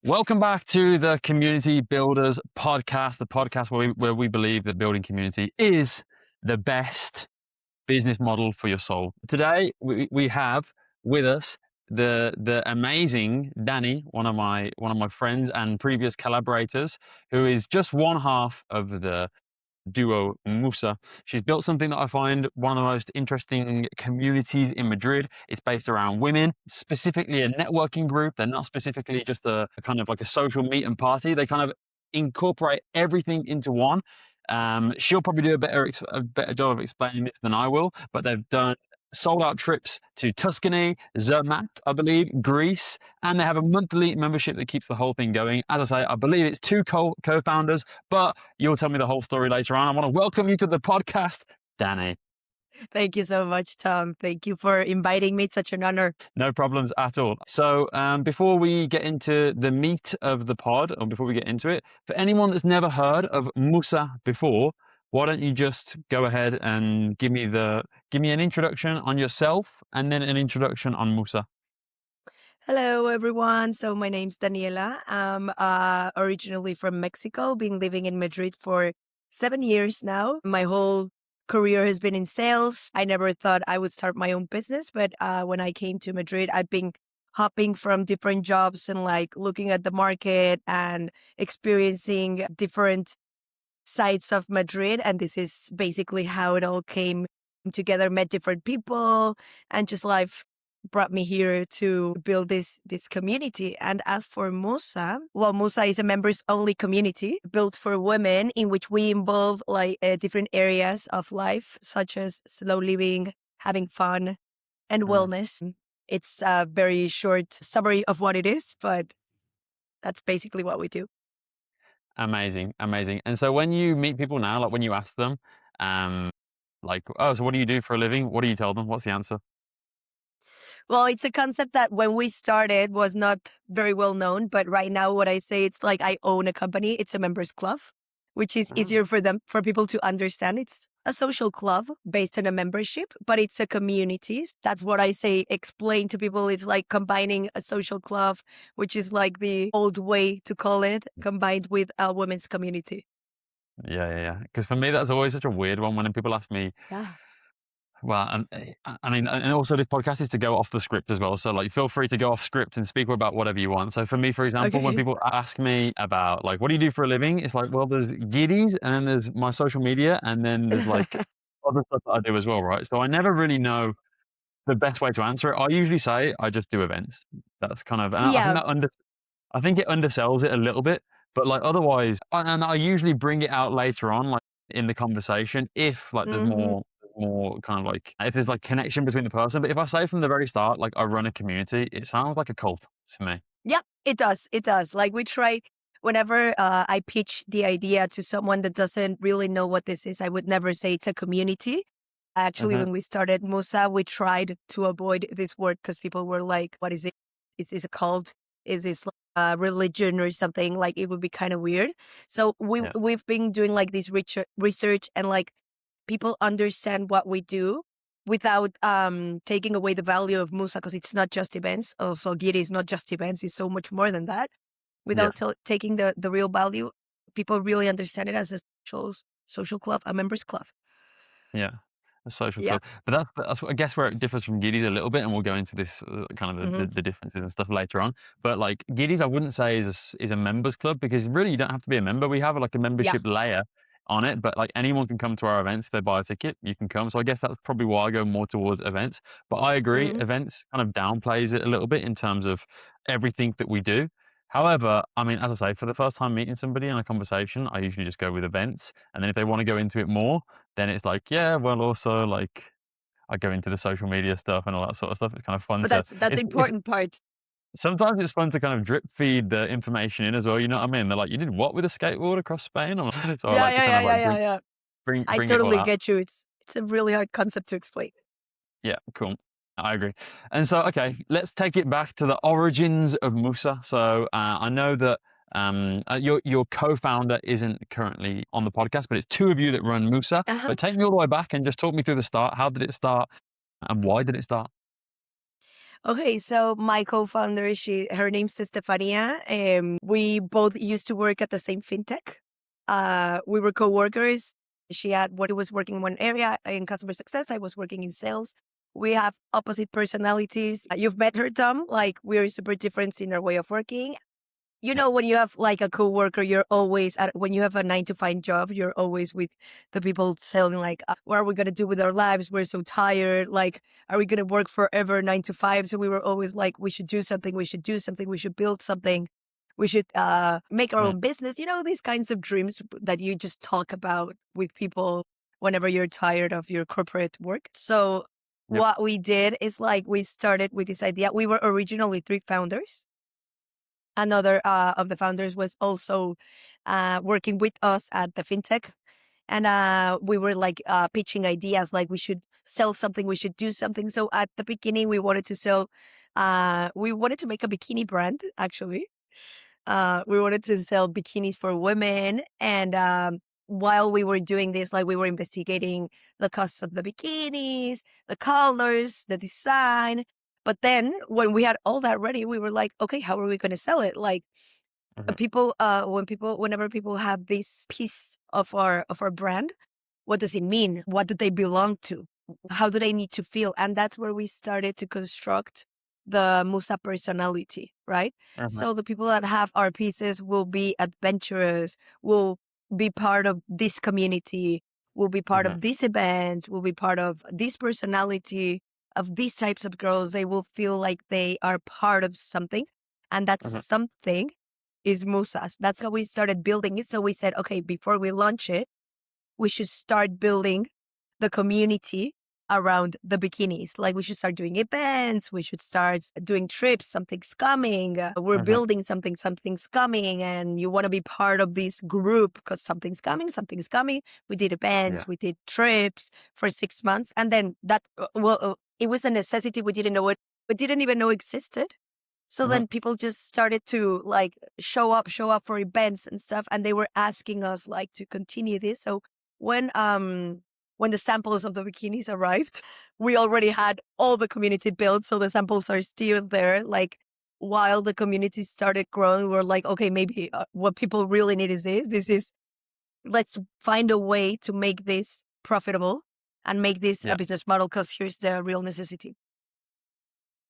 Welcome back to the Community Builders podcast, the podcast where we believe that building community is the best business model for your soul. Today we have with us the amazing Danny, one of my friends and previous collaborators, who is just one half of the duo Musa. She's built something that I find one of the most interesting communities in Madrid. It's based around women, specifically a networking group. They're not specifically just a kind of like a social meet and party. They kind of incorporate everything into one. She'll probably do a better job of explaining this than I will, but they've done sold out trips to Tuscany, Zermatt, I believe, Greece, and they have a monthly membership that keeps the whole thing going. As I say, I believe it's two co-founders, but you'll tell me the whole story later on. I want to welcome you to the podcast, Danny. Thank you so much, Tom. Thank you for inviting me. It's such an honor. No problems at all. So before we get into the meat of the pod, or before we get into it, for anyone that's never heard of Musa before, why don't you just go ahead and give me an introduction on yourself and then an introduction on Musa. Hello, everyone. So my name's Daniela. I'm originally from Mexico, been living in Madrid for 7 years now. My whole career has been in sales. I never thought I would start my own business, but when I came to Madrid, I've been hopping from different jobs and like looking at the market and experiencing different sides of Madrid. And this is basically how it all came together, met different people, and just life brought me here to build this community. And as for Musa, well, Musa is a members only community built for women in which we involve like different areas of life, such as slow living, having fun, and wellness. It's a very short summary of what it is, but that's basically what we do. Amazing. And so when you meet people now, like when you ask them, like, oh, so what do you do for a living? What do you tell them? What's the answer? Well, it's a concept that when we started was not very well known, but right now what I say, it's like I own a company. It's a members club, which is easier for people to understand. It's a social club based on a membership, but it's a community. That's what I say, explain to people. It's like combining a social club, which is like the old way to call it, combined with a women's community. Yeah. Because for me, that's always such a weird one when people ask me, Yeah. well, I mean, and also this podcast is to go off the script as well. So like, feel free to go off script and speak about whatever you want. So for me, for example, when Okay. people ask me about like, what do you do for a living? It's like, well, there's giddies and then there's my social media and then there's like other stuff that I do as well, right? So I never really know the best way to answer it. I usually say I just do events. That's kind of, and I think Yeah. I think it undersells it a little bit, but like otherwise, and I usually bring it out later on, like in the conversation, if like there's hmm more kind of like if there's like connection between the person. But if I say from the very start, like I run a community, it sounds like a cult to me. Yeah, it does. It does. Like we try whenever I pitch the idea to someone that doesn't really know what this is, I would never say it's a community. Actually, Hmm. when we started Musa, we tried to avoid this word because people were like, what is it? Is this a cult? Is this like a religion or something? Like it would be kind of weird. So Yeah. we've been doing like this research and like people understand what we do without taking away the value of Musa, because it's not just events. Also, Giri is not just events; it's so much more than that. Yeah. Without taking the real value, people really understand it as a social club, a members club. Yeah. A social Yeah. club, but that's I guess where it differs from Giddies a little bit, and we'll go into this kind of hmm the differences and stuff later on. But like Giddies, I wouldn't say is a members club because really you don't have to be a member. We have like a Yeah. membership layer on it, but like anyone can come to our events if they buy a ticket. You can come. So I guess that's probably why I go more towards events. But I agree, hmm events kind of downplays it a little bit in terms of everything that we do. However, I mean, as I say, for the first time meeting somebody in a conversation, I usually just go with events, and then if they want to go into it more, then it's like, yeah, well, also like I go into the social media stuff and all that sort of stuff. It's kind of fun But to that's it's important part. sometimes it's fun to kind of drip feed the information in as well. You know what I mean? They're like, you did what with a skateboard across Spain? Or, so I Yeah, like to yeah, kind yeah, of yeah, like yeah, yeah. I bring it all totally out. get you. It's a really hard concept to explain. Yeah, cool. I agree. And so, okay, let's take it back to the origins of Musa. So I know that your co-founder isn't currently on the podcast, but it's two of you that run Musa. Uh-huh. But take me all the way back and just talk me through the start. How did it start, and why did it start? Okay, so my co-founder, her name's Stefania. We both used to work at the same fintech. We were co-workers. She was working in one area in customer success. I was working in sales. We have opposite personalities. You've met her, Tom. Like, we're super different in our way of working. You Yeah. know, when you have like a coworker, you're always when you have a 9 to 5 job, you're always with the people telling like, what are we going to do with our lives? We're so tired. Like, are we going to work forever 9 to 5? So we were always like, we should do something. We should do something. We should build something. We should make our Mm. own business. You know, these kinds of dreams that you just talk about with people whenever you're tired of your corporate work. So Yep. what we did is like, we started with this idea. We were originally 3 founders. Another of the founders was also working with us at the fintech. And we were like pitching ideas like we should sell something, we should do something. So at the beginning, we wanted to make a bikini brand, actually. We wanted to sell bikinis for women. And while we were doing this, like we were investigating the costs of the bikinis, the colors, the design. But then when we had all that ready, we were like, okay, how are we going to sell it? Like Mhm. whenever people have this piece of our brand, what does it mean? What do they belong to? How do they need to feel? And that's where we started to construct the Musa personality, right? Mhm. So the people that have our pieces will be adventurous, will be part of this community, will be part Mhm. of these events, will be part of this personality of these types of girls. They will feel like they are part of something. And that Mhm. something is Musa's. That's how we started building it. So we said, okay, before we launch it, we should start building the community around the bikinis. Like we should start doing events. We should start doing trips. Something's coming. We're Mhm. building something. Something's coming. And you want to be part of this group because something's coming. Something's coming. We did Yeah. events. We did trips for 6 months. And then it was a necessity. We didn't know it. We didn't even know existed. So Mhm. then people just started to like show up for events and stuff, and they were asking us like to continue this. So when the samples of the bikinis arrived, we already had all the community built, so the samples are still there. Like while the community started growing, we're like, okay, maybe what people really need is this. This is let's find a way to make this profitable and make this a Yeah. business model because here's the real necessity.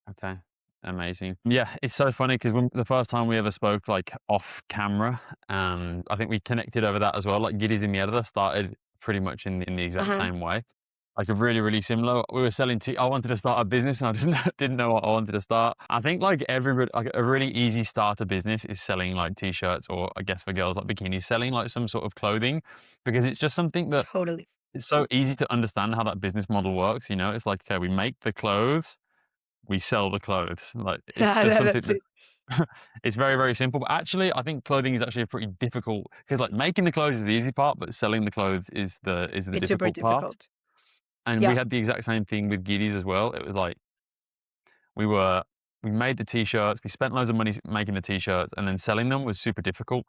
Okay. Amazing. Yeah, it's so funny because when the first time we ever spoke, like off camera, I think we connected over that as well. Like Giddies in Mierda started pretty much in the exact Uh-huh. same way. Like a really, really similar. We were selling I wanted to start a business and I didn't know what I wanted to start. I think like everybody, like a really easy starter business is selling like t-shirts, or I guess for girls like bikinis, selling like some sort of clothing, because it's just something that Totally. it's so easy to understand how that business model works. You know, it's like, okay, we make the clothes, we sell the clothes. Like it's just something That's it. that's it's very, very simple. But actually, I think clothing is actually a pretty difficult, because like making the clothes is the easy part, but selling the clothes is the It's super difficult part. difficult. And we Yeah. had the exact same thing with Giddies as well. It was like we were we made the t-shirts, we spent loads of money making the t-shirts, and then selling them was super difficult.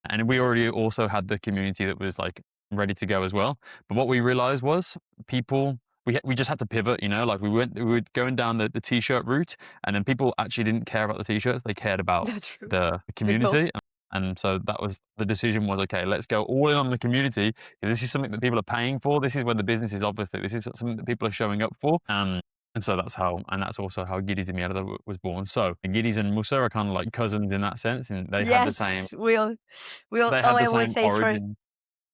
And we already also had the community that was like ready to go as well. But what we realized was people we just had to pivot, you know, like we were going down the t-shirt route, and then people actually didn't care about the t-shirts, they cared about That's true. the The goal. community. And so that was the decision was, okay, let's go all in on the community. This is something that people are paying for. This is where the business is, obviously this is something that people are showing up for. And so that's also how Giddies y Mierda was born. So Giddies and Musa are kind of like cousins in that sense, and Yes, they oh, had I the always same say origin.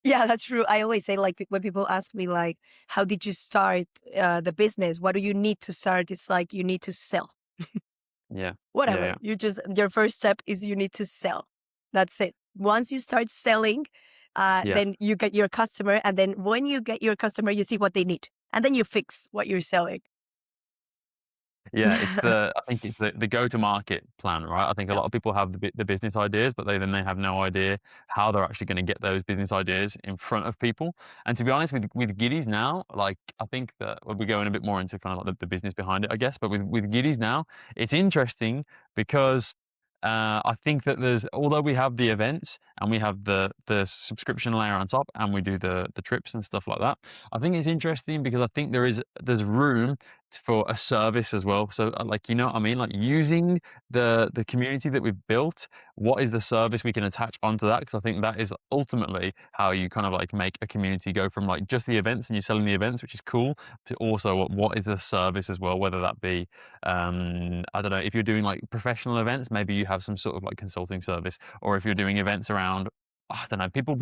yeah, that's true. I always say, like, when people ask me, like, how did you start the business? What do you need to start? It's like, you need to sell. Yeah, yeah, Whatever. yeah, Your first step is you need to sell. That's it. Once you start selling, yeah. then you get your customer. And then when you get your customer, you see what they need. And then you fix what you're selling. Yeah, it's I think it's the go-to-market plan, right? I think a Yeah. lot of people have the business ideas, but they have no idea how they're actually going to get those business ideas in front of people. And to be honest, with Giddies now, like I think that we're going a bit more into kind of like the business behind it, I guess. But with Giddies now, it's interesting because I think that although we have the events and we have the subscription layer on top, and we do the trips and stuff like that. I think it's interesting because I think there's room for a service as well. So like, you know what I mean? Like using the community that we've built, what is the service we can attach onto that? Because I think that is ultimately how you kind of like make a community go from like just the events and you're selling the events, which is cool, to also what is the service as well, whether that be I don't know, if you're doing like professional events, maybe you have some sort of like consulting service, or if you're doing events around, I don't know, people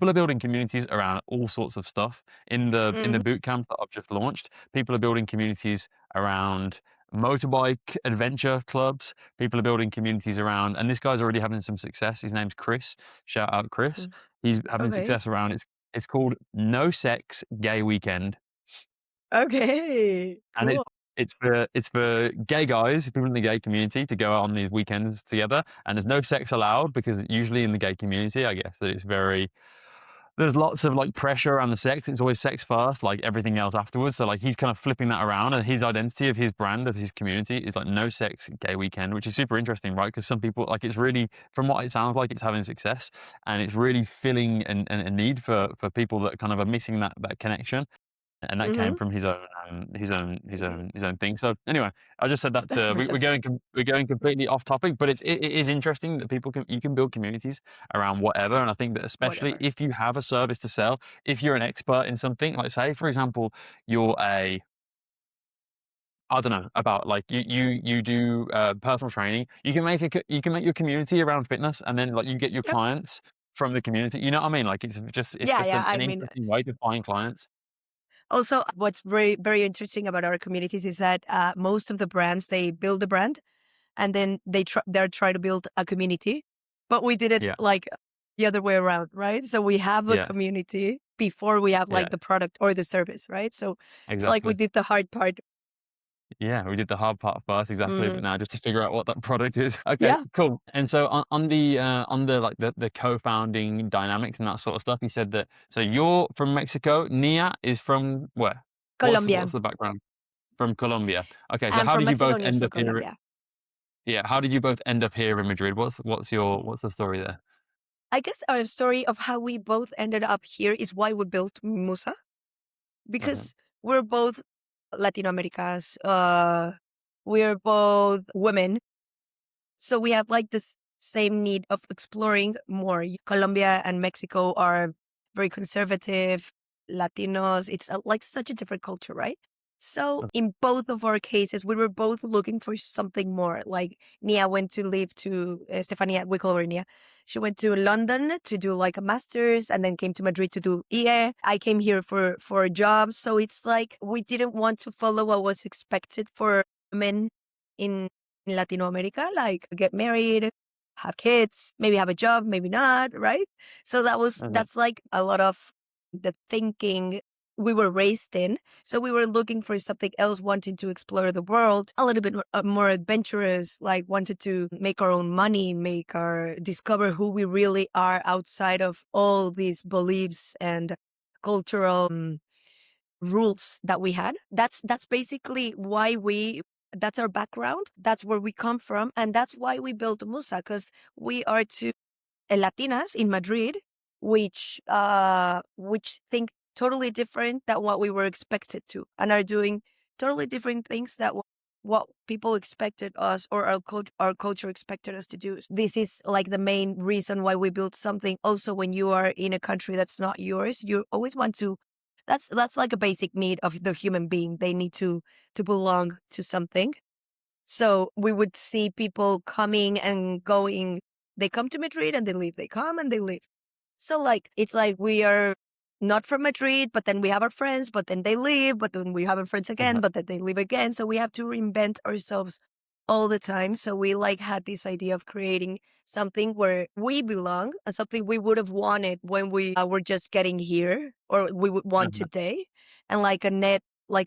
are building communities around all sorts of stuff. In the Mhm. boot camp that I've just launched, people are building communities around motorbike adventure clubs. People are building communities around, and this guy's already having some success. His name's Chris. Shout out Chris. Mhm. He's having Okay. success around, it's called No Sex Gay Weekend, Okay. and Cool. it's for gay guys, people in the gay community, to go out on these weekends together. And there's no sex allowed, because usually in the gay community, I guess that it's very, there's lots of like pressure around the sex. It's always sex first, like everything else afterwards. So like he's kind of flipping that around, and his identity of his brand of his community is like No Sex Gay Weekend, which is super interesting, right? Because some people, like, it's really, from what it sounds like, it's having success, and it's really filling a need for people that kind of are missing that connection. And that came Mhm. from his own Okay. his own thing. So anyway, I just said that That's to, we're impressive. going completely off topic, but it is interesting that you can build communities around whatever. Yeah. And I think that especially Whatever. if you have a service to sell, if you're an expert in something, like say for example, you're a, I don't know, about like you do personal training, you can make your community around fitness, and then like you get your Yep. clients from the community. You know what I mean? Like it's Yeah, just yeah. I an mean, interesting way to find clients. also, what's very, very interesting about our communities is that most of the brands, they build a brand and then they're trying to build a community. But we did it Yeah, like the other way around, right? So we have the yeah, community before we have yeah. like the product or the service, right? So it's like we Exactly. did the hard part. Yeah, we did the hard part first, exactly, Mhm. but now just to figure out what that product is. Okay, Yeah, cool. And so on the like the co-founding dynamics and that sort of stuff, you said that, so you're from Mexico, Nia is from where? Colombia. What's the background? From Colombia. Okay, so I'm how from did you Mexico both and he's end from up here? Colombia. Yeah, how did you both end up here in Madrid? What's the story there? I guess our story of how we both ended up here is why we built Musa, Okay. because we're both Latin Americas. We're both women. So we have like this same need of exploring more. Colombia and Mexico are very conservative. Latinos, it's like such a different culture, right? So Okay. in both of our cases, we were both looking for something more. Like Nia went to live to Stefania, we call her Nia. She went to London to do like a master's and then came to Madrid to do EA. I came here for a job. So it's like we didn't want to follow what was expected for men in Latin America, like get married, have kids, maybe have a job, maybe not, right? So Okay. that's like a lot of the thinking we were raised in. So we were looking for something else, wanting to explore the world a little bit more adventurous, like wanted to make our own money, discover who we really are outside of all these beliefs and cultural rules that we had. That's basically why that's our background. That's where we come from. And that's why we built Musa, because we are two Latinas in Madrid, which think totally different than what we were expected to, and are doing totally different things that what people expected us or our culture expected us to do. This is like the main reason why we built something. Also, when you are in a country that's not yours, you always want to. That's like a basic need of the human being. They need to belong to something. So we would see people coming and going. They come to Madrid and they leave. They come and they leave. So like it's like we are not from Madrid, but then we have our friends, but then they leave, but then we have our friends again, Okay. but then they leave again. So we have to reinvent ourselves all the time. So we like had this idea of creating something where we belong and something we would have wanted when we were just getting here or we would want Okay. today. And like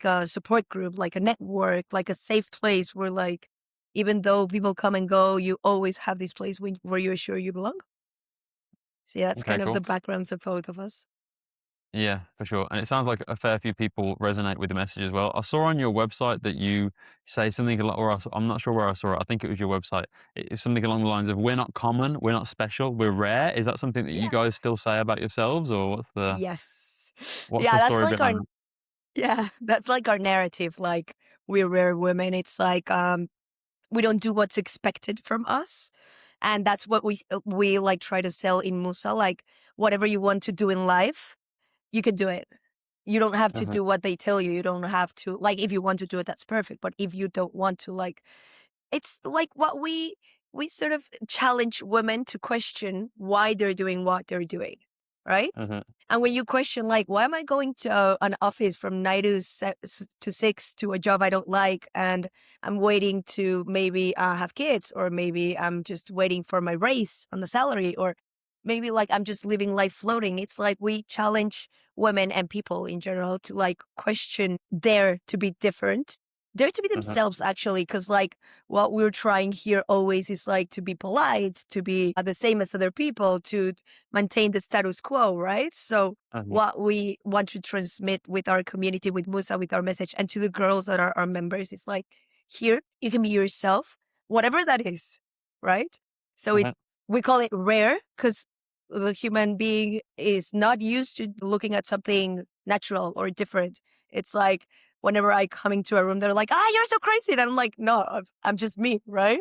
a support group, like a network, like a safe place where like, even though people come and go, you always have this place where you're sure you belong. So yeah, that's Okay, kind of cool. the backgrounds of both of us. Yeah, for sure. And it sounds like a fair few people resonate with the message as well. I saw on your website that you say something a lot, I'm not sure where I saw it. I think it was your website. It's something along the lines of, "We're not common, we're not special, we're rare." Is that something that you Yeah. guys still say about yourselves, or Yes. what's Yeah, the that's story like our behind that? yeah, that's like our narrative. Like we're rare women. It's like we don't do what's expected from us. And that's what we like try to sell in Musa. Like whatever you want to do in life, you can do it. You don't have to Hmm. do what they tell you. You don't have to, like, if you want to do it, that's perfect. But if you don't want to, like, it's like what we sort of challenge women to question why they're doing what they're doing, right? Hmm. And when you question, like, why am I going to an office from 9 to 6 to a job I don't like, and I'm waiting to maybe have kids, or maybe I'm just waiting for my raise on the salary, or maybe like I'm just living life floating. It's like we challenge women and people in general to like question, dare to be different, dare to be Hmm. themselves, actually, because like what we're trying here always is like to be polite, to be the same as other people, to maintain the status quo, right? So Hmm. what we want to transmit with our community, with Musa, with our message, and to the girls that are our members is like, here you can be yourself, whatever that is, right? So Hmm. we call it rare because the human being is not used to looking at something natural or different. It's like whenever I come into a room, they're like, you're so crazy. And I'm like, no, I'm just me, right?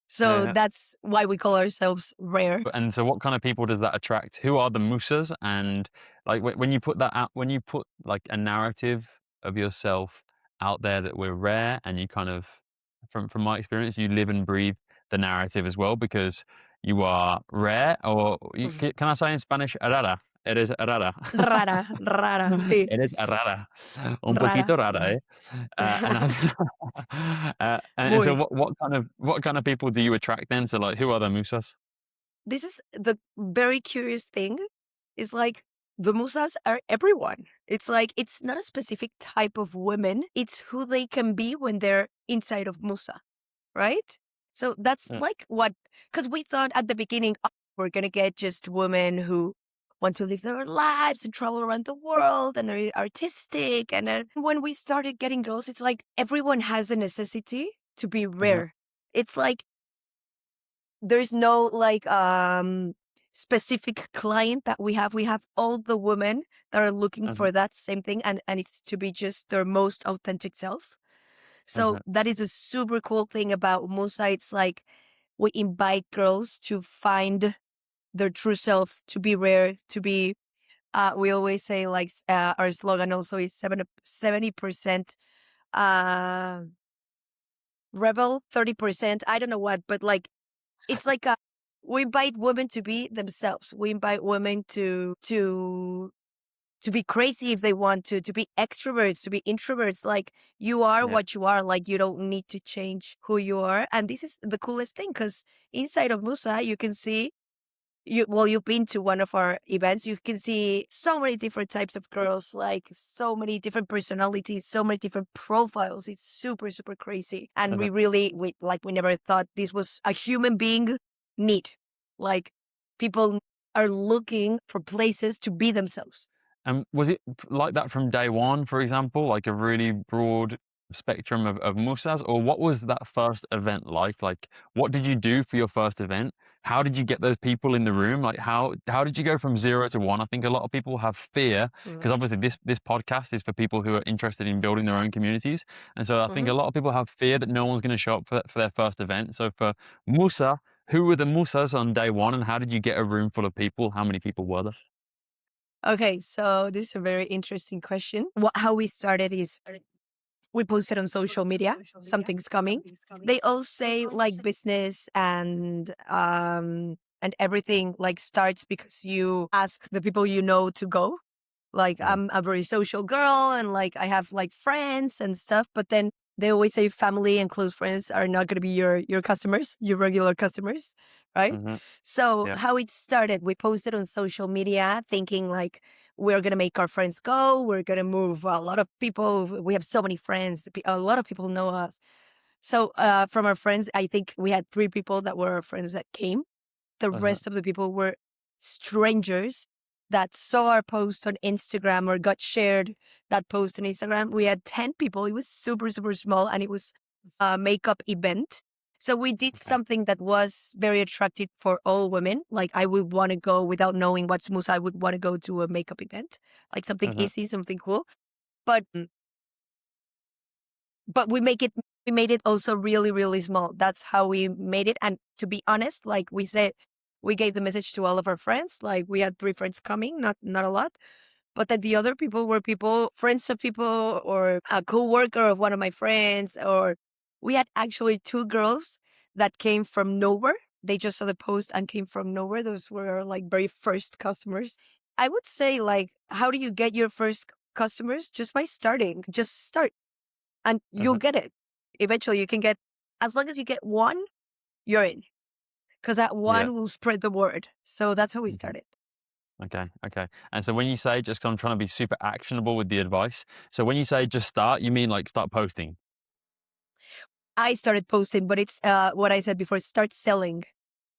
So Yeah. that's why we call ourselves rare. And so, what kind of people does that attract? Who are the Musas? And like when you put that out, when you put like a narrative of yourself out there that we're rare, and you kind of, from my experience, you live and breathe the narrative as well because you are rare. Or can I say in Spanish, rara? Eres rara. Rara, rara, sí, Eres rara. Un rara. poquito rara, eh? And and so, Muy. what kind of people do you attract then? So, like, who are the Musas? This is the very curious thing, is like the Musas are everyone. It's like, it's not a specific type of women. It's who they can be when they're inside of Musa, right? So that's Yeah. like what, because we thought at the beginning, we're going to get just women who want to live their lives and travel around the world and they're artistic. And then when we started getting girls, it's like everyone has a necessity to be Mhm. rare. It's like there's no like specific client that we have. We have all the women that are looking Mhm. for that same thing, and it's to be just their most authentic self. So Mhm. that is a super cool thing about Musa. It's like we invite girls to find their true self, to be rare, to be we always say like our slogan also is 70% uh rebel, 30%, I don't know what, but like it's like we invite women to be themselves. We invite women to be crazy if they want to be extroverts, to be introverts. Like you are Yeah. what you are. Like you don't need to change who you are. And this is the coolest thing because inside of Musa, you can see you've been to one of our events. You can see so many different types of girls, like so many different personalities, so many different profiles. It's super, super crazy. And Mhm. we never thought this was a human being need. Like people are looking for places to be themselves. And was it like that from day one, for example, like a really broad spectrum of Musas, or what was that first event like? Like, what did you do for your first event? How did you get those people in the room? Like, how did you go from 0 to 1? I think a lot of people have fear because obviously this podcast is for people who are interested in building their own communities, and so I think Mm-hmm. a lot of people have fear that no one's going to show up for their first event. So for Musa, who were the Musas on day one, and how did you get a room full of people? How many people were there? Okay, so this is a very interesting question. How we started is we posted on social media, something's coming. They all say like business and everything like starts because you ask the people you know to go. Like Mhm. I'm a very social girl and like I have like friends and stuff, but then they always say family and close friends are not going to be your customers, your regular customers, right? Mhm. So Yeah. how it started, we posted on social media thinking like we're going to make our friends go, we're going to move a lot of people. We have so many friends, a lot of people know us. So from our friends, I think we had 3 people that were our friends that came. The Mhm. rest of the people were strangers that saw our post on Instagram or got shared that post on Instagram. We had 10 people. It was super, super small and it was a makeup event. So we did Okay. something that was very attractive for all women. Like I would want to go without knowing what's Musa. I would want to go to a makeup event, like something Mhm. easy, something cool. But but we made it also really, really small. That's how we made it. And to be honest, like we said, we gave the message to all of our friends. Like we had 3 friends coming, not a lot. But then the other people were people, friends of people, or a co-worker of one of my friends, or we had actually 2 girls that came from nowhere. They just saw the post and came from nowhere. Those were our, like, very first customers. I would say, like, how do you get your first customers? Just by starting. Just start and you'll Uh-huh. get it. Eventually you can get, as long as you get one, you're in. Because that Yeah. one will spread the word. So that's how we Mhm. started. Okay. Okay. And so when you say, just 'cause I'm trying to be super actionable with the advice. So when you say just start, you mean like start posting, I started posting, but it's what I said before, start selling.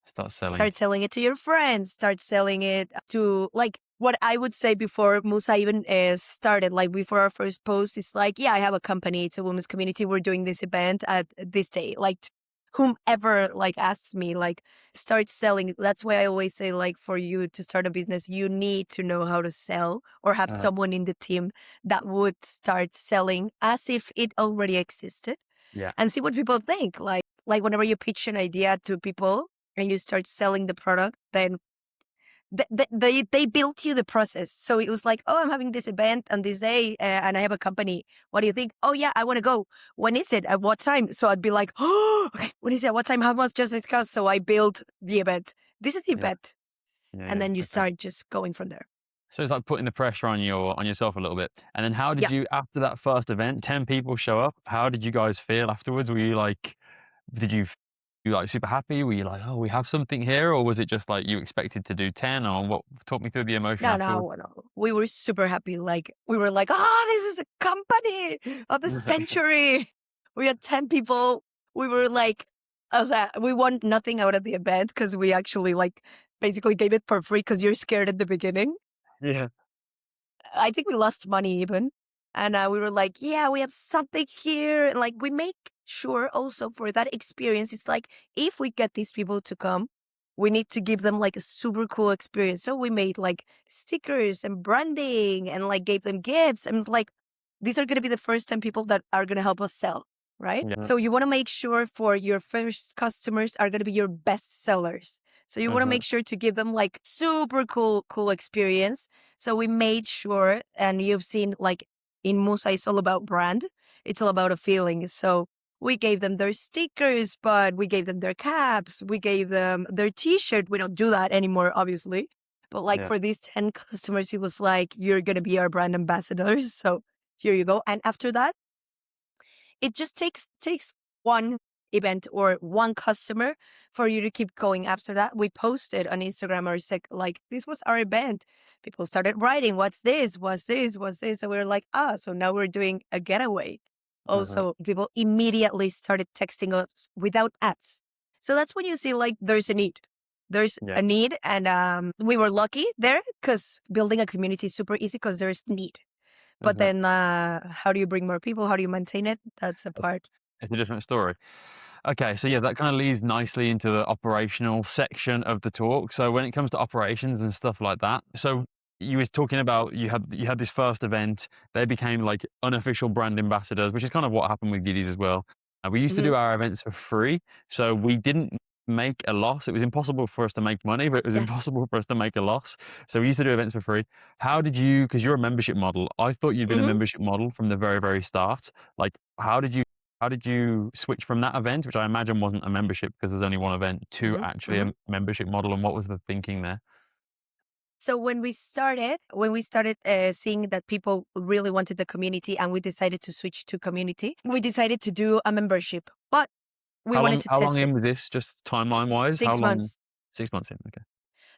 start selling. Start selling it to your friends. Start selling it to, like, what I would say before Musa even started, like before our first post, is like, yeah, I have a company. It's a women's community. We're doing this event at this day. Like, whomever like asks me, like, start selling. That's why I always say, like, for you to start a business, you need to know how to sell or have Uh, someone in the team that would start selling as if it already existed yeah. and see what people think. Like whenever you pitch an idea to people and you start selling the product, then they built you the process. So it was like, oh, I'm having this event on this day, and I have a company. What do you think? Oh yeah, I want to go. When is it? At what time? So I'd be like, oh, okay. When is it? At what time? How much just discussed? So I built the event. This is the Yeah. event, Yeah. and Yeah. then you Okay. start just going from there. So it's like putting the pressure on yourself a little bit. And then how did Yeah. you, after that first event, 10 people show up, how did you guys feel afterwards? Were you like, did you like super happy? Were you like, oh, we have something here? Or was it just like you expected to do 10, or what? Talk me through the emotion No, afterwards. no, no. We were super happy. Like, we were like, ah, this is a company of the century. We had 10 people. We were like, we want nothing out of the event because we actually, like, basically gave it for free because you're scared at the beginning. Yeah. I think we lost money even. And we were like, yeah, we have something here. And like, we make sure also for that experience, it's like, if we get these people to come, we need to give them like a super cool experience. So we made like stickers and branding and like gave them gifts. And it's like, these are going to be the first 10 people that are going to help us sell. Right. Yeah. So you want to make sure for your first customers are going to be your best sellers. So you want to Uh-huh. make sure to give them like super cool experience. So we made sure, and you've seen like in Musa, it's all about brand. It's all about a feeling. So we gave them their stickers, but we gave them their caps. We gave them their t-shirt. We don't do that anymore, obviously. But like Yeah. for these 10 customers, it was like, you're going to be our brand ambassadors. So here you go. And after that, it just takes one event or one customer for you to keep going. After that, we posted on Instagram or like, this was our event. People started writing, what's this, what's this, what's this, and we were like, so now we're doing a getaway. Uh-huh. Also, people immediately started texting us without ads. So that's when you see, like, there's a need. There's Yeah. a need, and we were lucky there because building a community is super easy because there's need. But Uh-huh. then, how do you bring more people? How do you maintain it? That's a It's, part. it's a different story. Okay, so yeah, that kind of leads nicely into the operational section of the talk. So when it comes to operations and stuff like that, so you was talking about you had this first event, they became like unofficial brand ambassadors, which is kind of what happened with Giddies as well. We used to Mhm. do our events for free, so we didn't make a loss. It was impossible for us to make money, but it was Yes. impossible for us to make a loss. So we used to do events for free. How did you, because you're a membership model, I thought you'd been a Mhm. membership model from the very start. Like, how did you switch from that event, which I imagine wasn't a membership because there's only one event, to Mhm. actually Mhm. a membership model, and what was the thinking there? So when we started seeing that people really wanted the community, and we decided to switch to community, we decided to do a membership, but we How wanted long to how long test it. in was this, just timeline-wise? How 6 long? months. 6 months in, okay.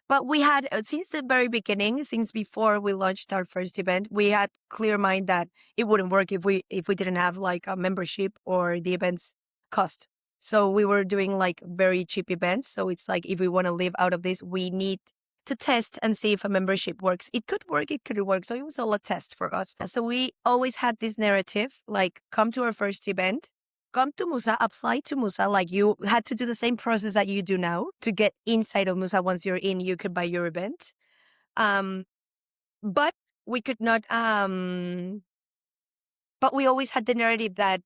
But we had, since the very beginning, since before we launched our first event, we had clear mind that it wouldn't work if we didn't have like a membership or the events cost. So we were doing like very cheap events. So it's like, if we want to live out of this, we need to test and see if a membership works. It could work, it could work. So it was all a test for us. So we always had this narrative, like, come to our first event, come to Musa, apply to Musa. Like, you had to do the same process that you do now to get inside of Musa. Once you're in, you could buy your event. Um, but we could not, but we always had the narrative that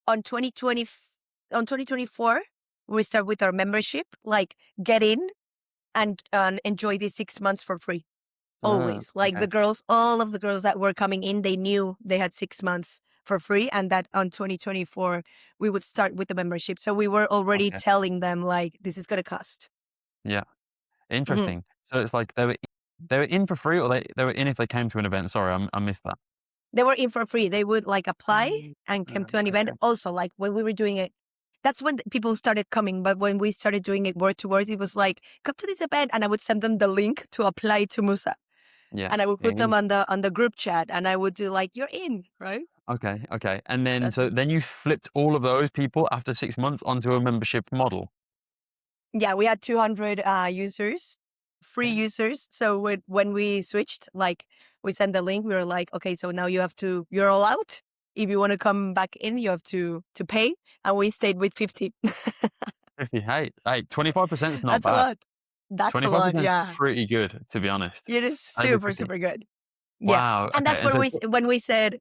on 2024, we start with our membership, like get in and enjoy these 6 months for free. Always. Like Okay. the girls, all of the girls that were coming in, they knew they had 6 months for free, and that on 2024 we would start with the membership. So we were already Okay. telling them like this is going to cost. Yeah. Mhm. Interesting. So it's like they were in for free, or they were in if they came to an event. Sorry, I missed that. They were in for free. They would like apply and come to an event. Okay. Also, like when we were doing it, that's when people started coming. But when we started doing it word to word, it was like, come to this event. And I would send them the link to apply to Musa. Yeah. And I would Yeah. put them on the group chat, and I would do like, you're in, right? Okay. Okay. And then That's so it. then you flipped all of those people after 6 months onto a membership model. Yeah, we had 200 users, free users. So when we switched, like we sent the link, we were like, okay, so now you're all out. If you want to come back in, you have to pay. And we stayed with 50. 50. Hey, 25% is not That's a bad. lot. That's a lot. 25% is Yeah. pretty good, to be honest. It is That'd be super, pretty. super good. Yeah. Wow. And Okay. that's And where so when we said,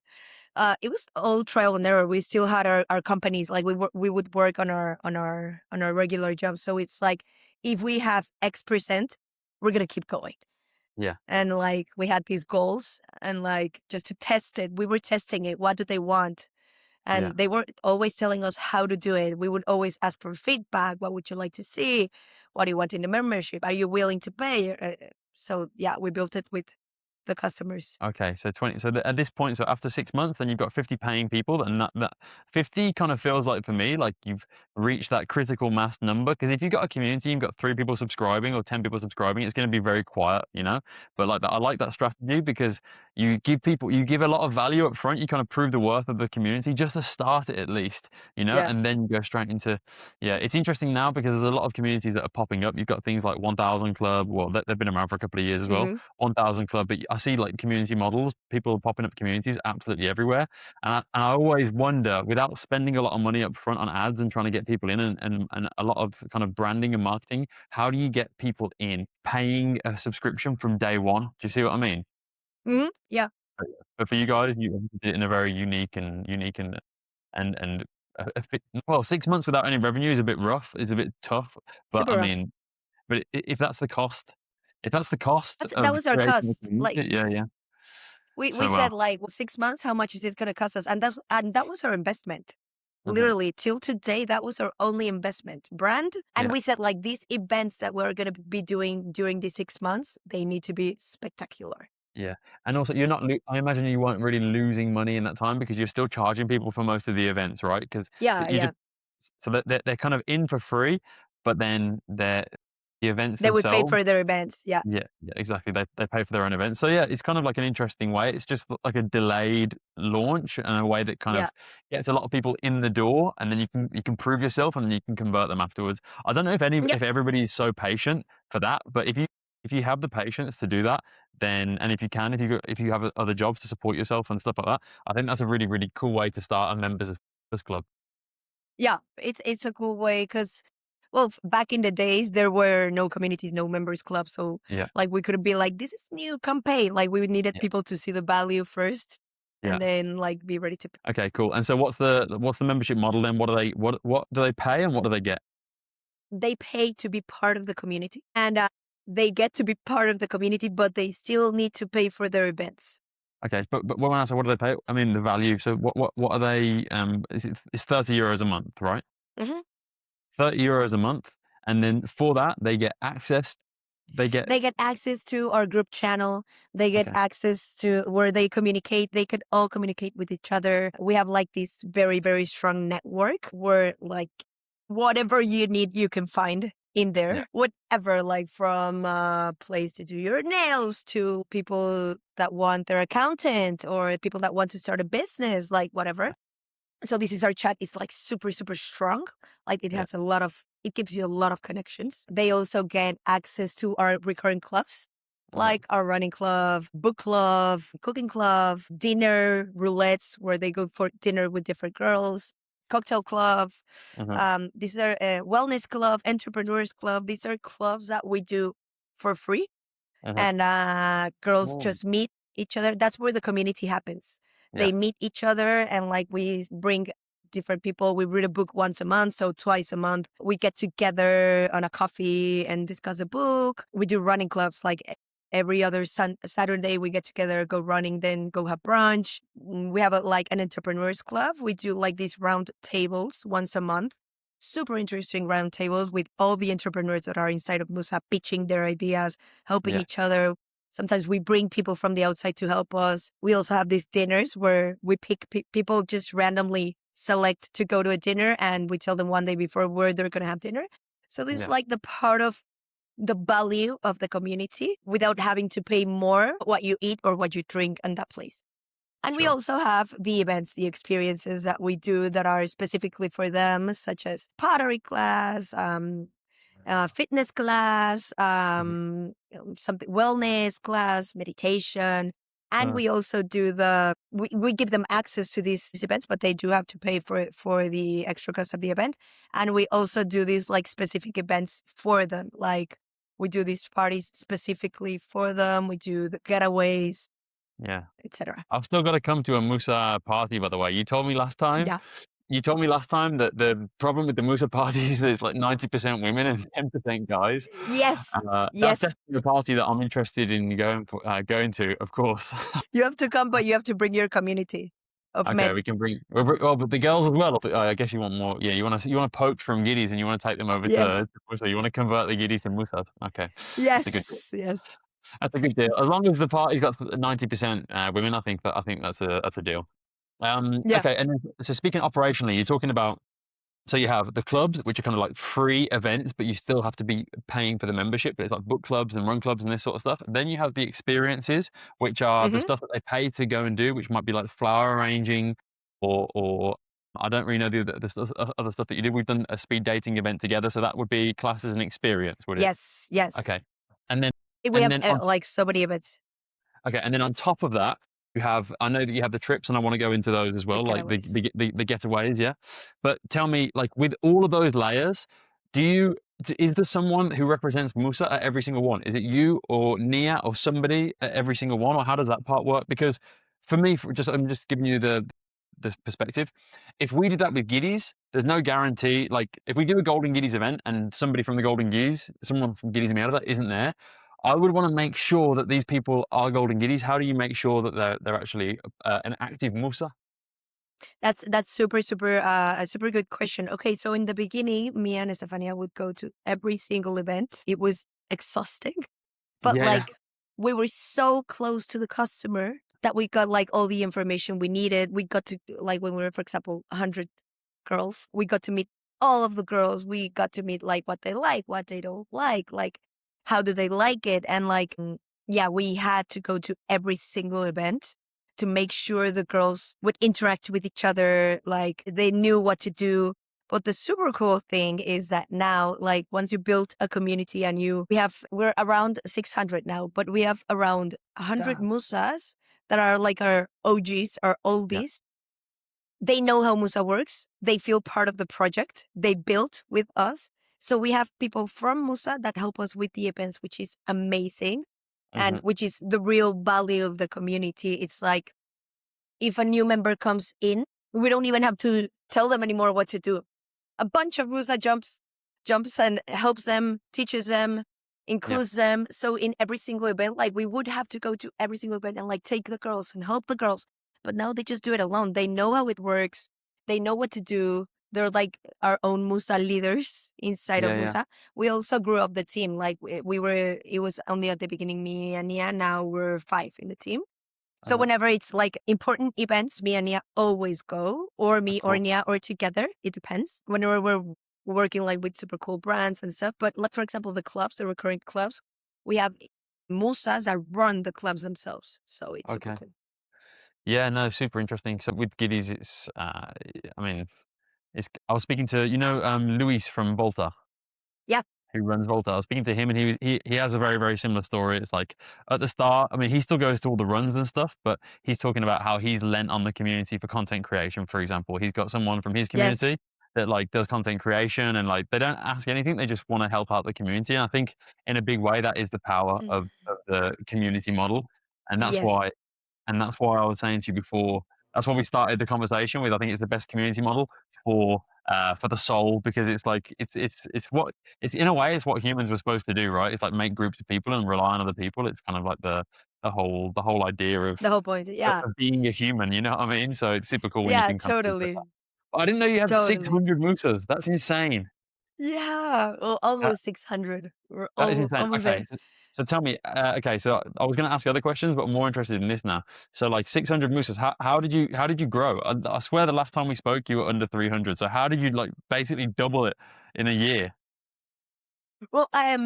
it was all trial and error. We still had our companies, like we would work on our regular jobs. So it's like, if we have X%, we're going to keep going. yeah. And like we had these goals, and like just to test it, we were testing it. What do they want? Yeah. And they were always telling us how to do it. We would always ask for feedback. What would you like to see? What do you want in the membership? Are you willing to pay? So yeah, we built it with the customers. Okay, so 20. So at this point, so after 6 months, then you've got 50 paying people, and that 50 kind of feels like, for me, like you've reached that critical mass number. Because if you've got a community, you've got 3 people subscribing or 10 people subscribing, it's going to be very quiet, you know. But like that, I like that strategy because you give a lot of value up front. You kind of prove the worth of the community just to start it, at least, you know, Yeah. and then you go straight into. Yeah, it's interesting now because there's a lot of communities that are popping up. You've got things like 1000 Club. Well, they've been around for a couple of years as well. Hmm. 1000 Club, but I see like community models, people popping up communities absolutely everywhere. And I always wonder, without spending a lot of money up front on ads and trying to get people in, and a lot of kind of branding and marketing, how do you get people in paying a subscription from day one? Do you see what I mean? Hmm. Yeah. But for you guys, you did it in a very unique and well, 6 months without any revenue is a bit rough, is a bit tough. But I Super rough. mean, but if that's the cost, if that's the cost That of was our creating a cost. Like community, yeah, yeah. we So well, said, like, well, 6 months, how much is it going to cost us? And that was our investment. mhm, Literally till today, that was our only investment, brand. And yeah. we said, like, these events that we're going to be doing during these 6 months, they need to be spectacular. Yeah, and also you're not I imagine you weren't really losing money in that time because you're still charging people for most of the events, right? Because Yeah, you just yeah. so that they're kind of in for free, but then the events They would pay themselves. for their events. Yeah, Yeah, yeah, exactly. They pay for their own events. So yeah, it's kind of like an interesting way. It's just like a delayed launch and a way that kind yeah, of gets a lot of people in the door, and then you can prove yourself, and then you can convert them afterwards. I don't know yeah, if everybody's so patient for that, but if you have the patience to do that, then, and if you have other jobs to support yourself and stuff like that, I think that's a really, really cool way to start a members club. yeah. It's a cool way because, well, back in the days, there were no communities, no members clubs. So, Yeah, like, we couldn't be like, this is new campaign. Like, we needed yeah, people to see the value first, yeah. and then like be ready to. Okay, cool. And so what's the membership model then? What do they pay and what do they get? They pay to be part of the community, and they get to be part of the community, but they still need to pay for their events. Okay, but when I say what do they pay? I mean the value. So what are they? It's 30 euros a month, right? Hmm. 30 euros a month, and then for that they get access. They get They get access to our group channel. They get okay, access to where they communicate. They could all communicate with each other. We have like this very, very strong network where like whatever you need, you can find in yeah, there. Whatever, like from place to do your nails to people that want their accountant or people that want to start a business, like whatever. So this is our chat is like super, super strong. Like it yeah, has it gives you a lot of connections. They also get access to our recurring clubs, uh-huh, like our running club, book club, cooking club, dinner roulettes where they go for dinner with different girls, cocktail club. uh-huh, These are a wellness club, entrepreneurs club. These are clubs that we do for free, uh-huh. and girls Oh, just meet each other. That's where the community happens. yeah, They meet each other, and like we bring different people. We read a book once a month, so twice a month we get together on a coffee and discuss a book. We do running clubs like every other Saturday. We get together, go running, then go have brunch. We have like an entrepreneurs club. We do like these round tables once a month. Super interesting round tables with all the entrepreneurs that are inside of Musa pitching their ideas, helping Yeah. each other. Sometimes we bring people from the outside to help us. We also have these dinners where we pick people just randomly select to go to a dinner, and we tell them one day before where they're going to have dinner. So this is Yeah. like the part of the value of the community without having to pay more what you eat or what you drink in that place. And we Sure. also have the events, the experiences that we do that are specifically for them, such as pottery class, fitness class, Mhm. something wellness class, meditation. And Uh, we also do we give them access to these events, but they do have to pay for the extra cost of the event. And we also do these like specific events for them. Like we do these parties specifically for them. We do the getaways, yeah. etc. I've still got to come to a Musa party, by the way. Yeah. You told me last time that the problem with the Musa parties is like 90% women and 10% guys. Yes. That's Yes. definitely a party that I'm interested in going to, of course. You have to come, but you have to bring your community of Okay, men. we can bring well, but the girls as well. I guess you want more. Yeah, you want to poach from Giddies and you want to take them over Yes. to Musa. You want to convert the Giddies to Musa. Okay, that's a good. Yes. Yes. That's a good deal. As long as the party's got 90% women, I think that's a deal. Yeah. Okay, and then, so speaking operationally, you're talking about so you have the clubs, which are kind of like free events, but you still have to be paying for the membership. But it's like book clubs and run clubs and this sort of stuff. Then you have the experiences, which are the Hmm. stuff that they pay to go and do, which might be like flower arranging, or I don't really know other stuff that you did. We've done a speed dating event together, so that would be classed as an experience, would it? Yes. Yes. Okay, and then We and have then on like so many events, Okay, and then on top of that, you have I know that you have the trips, and I want to go into those as the well, like getaways. the getaways, yeah. But tell me, like with all of those layers, do you is there someone who represents Musa at every single one? Is it you or Nia or somebody at every single one, or how does that part work? Because for me, I'm just giving you the perspective. If we did that with Giddies, there's no guarantee. Like if we do a Golden Giddies event and somebody from the Golden Giddies, someone from Giddies and me out of that isn't there, I would want to make sure that these people are Golden Giddies. How do you make sure that they're actually an active Musa? That's super a super good question. Okay, so in the beginning, me and Estefania would go to every single event. It was exhausting, but Yeah, yeah, like we were so close to the customer that we got like all the information we needed. We got to like when we were, for example, 100 girls, we got to meet all of the girls. We got to meet like what they don't like how do they like it, and like yeah, we had to go to every single event to make sure the girls would interact with each other, like they knew what to do. But the super cool thing is that now, like once you build a community and we're around 600 now, but we have around 100 damn. Musas that are like our OGs, our Yeah, oldies. They know how Musa works. They feel part of the project. They built with us. So we have people from Musa that help us with the events, which is amazing and hmm, which is the real value of the community. It's like if a new member comes in, we don't even have to tell them anymore what to do. A bunch of Musa jumps and helps them, teaches them, yeah, includes them. So in every single event, like we would have to go to every single event and like take the girls and help the girls. But now they just do it alone. They know how it works. They know what to do. They're like our own Musa leaders inside of yeah, yeah. Musa. We also grew up the team. Like we were, it was only at the beginning, me and Nia. Now we're 5 in the team. So Uh-huh. whenever it's like important events, me and Nia always go, or Of me or course. Nia, or together. It depends. Whenever we're working like with super cool brands and stuff. But like for example, the clubs, the recurring clubs, we have Musas that run the clubs themselves. So it's super Okay. cool. Yeah, no, super interesting. So with Giddies, I mean, I was speaking to Luis from Volta, Yeah. who runs Volta. I was speaking to him, and he has a very very similar story. It's like at the start, I mean, he still goes to all the runs and stuff, but he's talking about how he's lent on the community for content creation. For example, he's got someone from his Yes. community that like does content creation, and like they don't ask anything; they just want to help out the community. And I think in a big way that is the power Mm. of the community model, and Yes. that's why I was saying to you before. that's what we started the conversation with. I think it's the best community model for the soul, because it's like it's what it's in a way it's what humans were supposed to do, right? It's like make groups of people and rely on other people. It's kind of like the whole idea The whole point. Yeah. of being a human. You know what I mean? So it's super cool when you Yeah, can kind of think like that. totally. But I didn't know you had Totally. 600 Musas. That's insane. Yeah. Well, That almost 600. We're that is insane. almost Okay, there. so tell me. Okay, so I was going to ask other questions, but I'm more interested in this now. So like 600 Musas. How did you grow? I swear the last time we spoke, you were under 300. So how did you like basically double it in a year? Well, I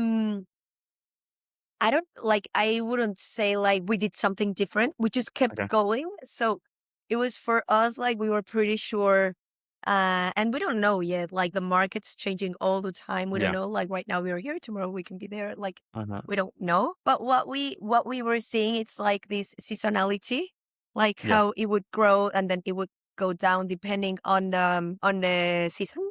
don't like, I wouldn't say like we did something different. We just kept Okay. going. So it was for us like we were pretty sure, and we don't know yet. Like the market's changing all the time. We don't Yeah. know. Like right now we are here, tomorrow we can be there. Like Uh-huh. we don't know. But what we were seeing, it's like this seasonality, like Yeah. how it would grow and then it would go down depending on the season.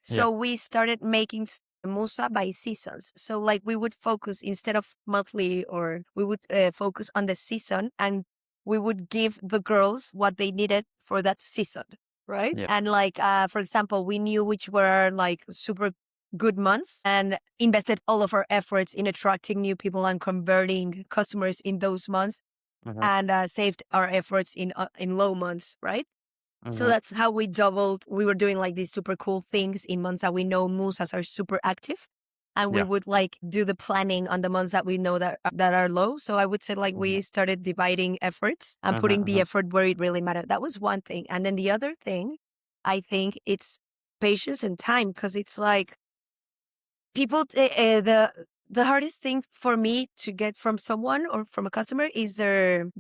Yeah. So we started making Musa by seasons. So like we would focus instead of monthly, or we would focus on the season, and we would give the girls what they needed for that season, right? Yeah. And like for example, we knew which were like super good months and invested all of our efforts in attracting new people and converting customers in those months, Uh-huh. and saved our efforts in low months, right? So Uh-huh. that's how we doubled. We were doing like these super cool things in months that we know Musas are super active. And we Yeah. would like do the planning on the months that we know that are low. So I would say like Uh-huh. we started dividing efforts and Uh-huh. putting the Uh-huh. effort where it really mattered. That was one thing. And then the other thing, I think it's patience and time, because it's like people the hardest thing for me to get from someone or from a customer is their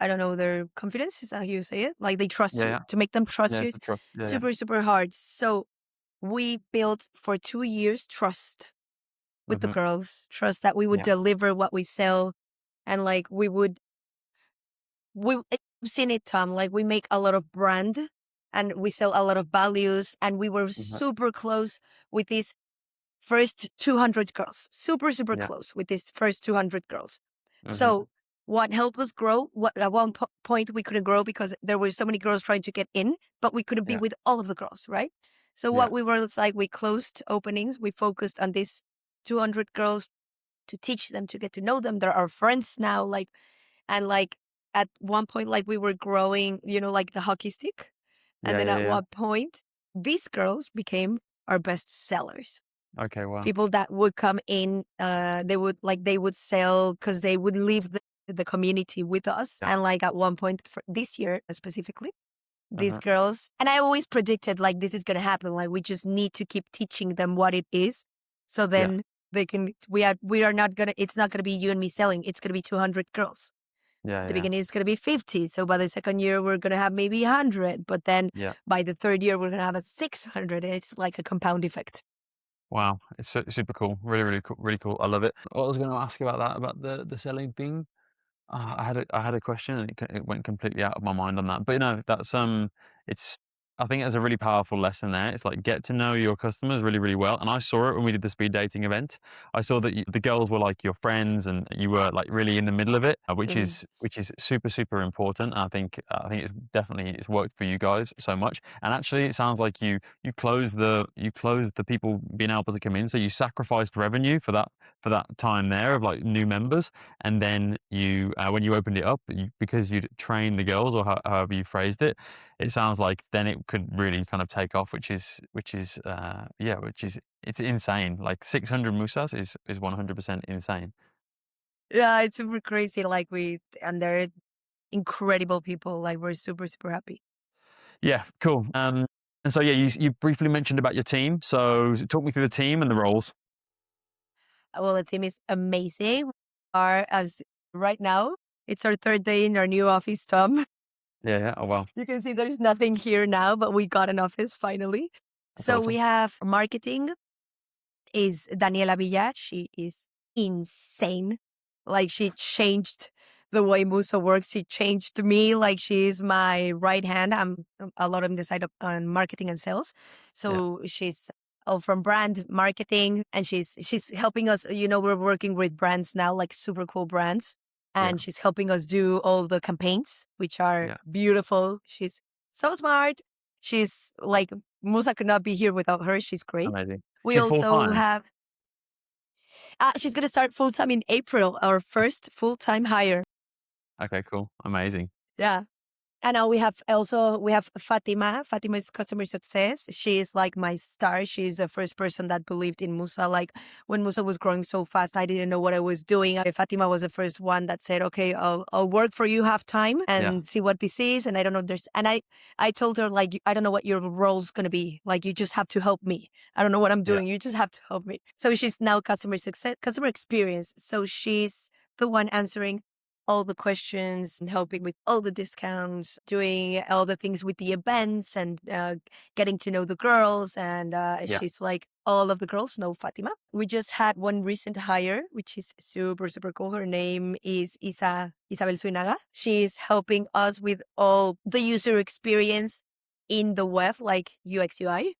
I don't know, their confidence. Is that how you say it? Like they trust Yeah. you. Yeah. To make them trust Yeah. you is The trust. Yeah. Yeah. super super hard. So we built for 2 years trust with the Mm-hmm. girls, trust that we would Yeah. deliver what we sell, and like we've seen it, Tom. Like we make a lot of brand and we sell a lot of values, and we were Uh-huh. super close with these first 200 girls, super, super Yeah. close with these first 200 girls. Mm-hmm. So what helped us grow, what at one point we couldn't grow because there were so many girls trying to get in, but we couldn't be Yeah. with all of the girls, right? So Yeah. what we were was like, we closed openings. We focused on these 200 girls to teach them, to get to know them. They're our friends now. Like, and like at one point, like we were growing, like the hockey stick. And Yeah. then Yeah. at Yeah. one point, these girls became our best sellers. Okay. Wow. People that would come in, they would sell because they would leave the community with us. Yeah. And like at one point for this year specifically, these Uh-huh. girls, and I always predicted like this is going to happen. Like we just need to keep teaching them what it is. So Yeah. then we are not going to, it's not going to be you and me selling. It's going to be 200 girls. Yeah. The Yeah. beginning is going to be 50. So by the second year, we're going to have maybe 100. But then Yeah. by the third year, we're going to have a 600. It's like a compound effect. Wow. It's super cool. Really, really cool. Really cool. I love it. What I was going to ask you about that, about the selling thing. I had a question and it went completely out of my mind on that. But that's it's I think it's a really powerful lesson there. It's like get to know your customers really, really well. And I saw it when we did the speed dating event. I saw that the girls were like your friends and you were like really in the middle of it, which Mhm. is super, super important. And I think it's worked for you guys so much. And actually, it sounds like you closed the people being able to come in. So you sacrificed revenue for that time there of like new members, and then when you opened it up, because you'd trained the girls, or however you phrased it, it sounds like then it could really kind of take off, it's insane. Like 600 musas is 100% insane. Yeah, it's super crazy. Like and they're incredible people. Like we're super, super happy. Yeah, cool. And so yeah, you briefly mentioned about your team. So talk me through the team and the roles. Well, the team is amazing. We are, as right now, it's our third day in our new office, Tom. Yeah, yeah. Oh wow, You can see there's nothing here now, but we got an office finally. that's So we awesome. have marketing is Daniela Villar. She is insane. Like she changed the way Musa works. She changed me. Like she is my right hand. I'm a lot on the side of on marketing and sales. Yeah, So she's all from brand marketing, and she's helping us. We're working with brands now, like super cool brands. and she's helping us do all the campaigns, which are beautiful. She's so smart. She's like, Musa could not be here without her. She's great. Amazing. We She's full also time. have, she's going to start full time in April, our first full time hire. Okay, cool. Amazing. Yeah. And now we have Fatima. Fatima is customer success. She is like my star. She's the first person that believed in Musa. Like when Musa was growing so fast, I didn't know what I was doing. Fatima was the first one that said, okay, I'll work for you half time and see what this is. And I don't know, I told her, like, I don't know what your role's going to be. Like, you just have to help me. I don't know what I'm doing. You just have to help me. So she's now customer success, customer experience. So she's the one answering all the questions and helping with all the discounts, doing all the things with the events and getting to know the girls. And she's like, all of the girls know Fatima. We just had one recent hire, which is super, super cool. Her name is Isabel Suinaga. She's helping us with all the user experience in the web, like UX UI.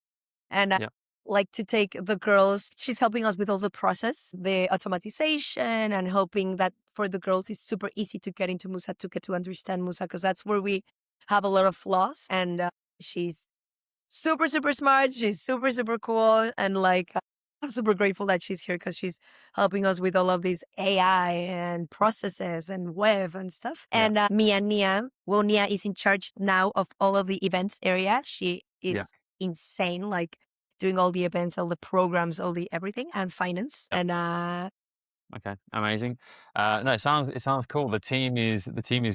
And like to take the girls, she's helping us with all the process, the automatization, and hoping that for the girls it's super easy to get into Musa, to get to understand Musa, because that's where we have a lot of flaws. And she's super, super smart. She's super, super cool. And like, I'm super grateful that she's here because she's helping us with all of these AI and processes and web and stuff. And Nia is in charge now of all of the events area. She is insane, like doing all the events, all the programs, all the everything, and finance. And okay, amazing. No, it sounds cool. The team is